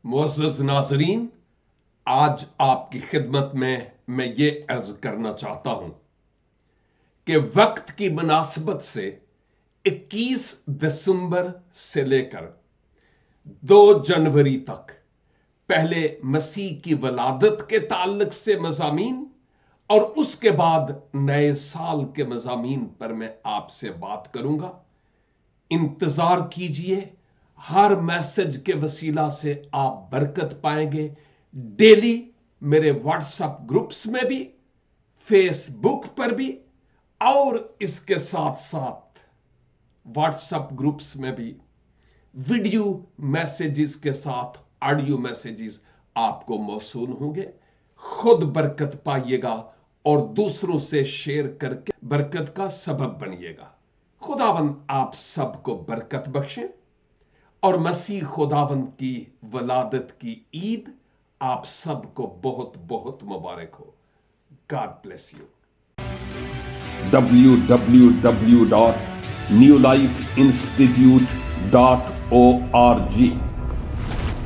मुअज़्ज़ज़ नाज़रीन, आज आपकी खिदमत में मैं ये अर्ज करना चाहता हूं कि वक्त की मुनासिबत से 21 दिसंबर से लेकर 2 जनवरी तक पहले मसीह की वलादत के ताल्लुक से मज़ामीन और उसके बाद नए साल के मज़ामीन पर मैं आपसे बात करूंगा। इंतजार कीजिए, हर मैसेज के वसीला से आप बरकत पाएंगे। डेली मेरे व्हाट्सएप ग्रुप्स में भी, फेसबुक पर भी और इसके साथ साथ व्हाट्सएप ग्रुप्स में भी वीडियो मैसेजेस के साथ ऑडियो मैसेजेस आपको मौसूल होंगे। खुद बरकत पाइएगा और दूसरों से शेयर करके बरकत का सबब बनिएगा। खुदावंद आप सबको बरकत बख्शे और मसीह खुदावंद की वलादत की ईद आप सबको बहुत बहुत मुबारक हो। God bless you. www.newlifeinstitute.org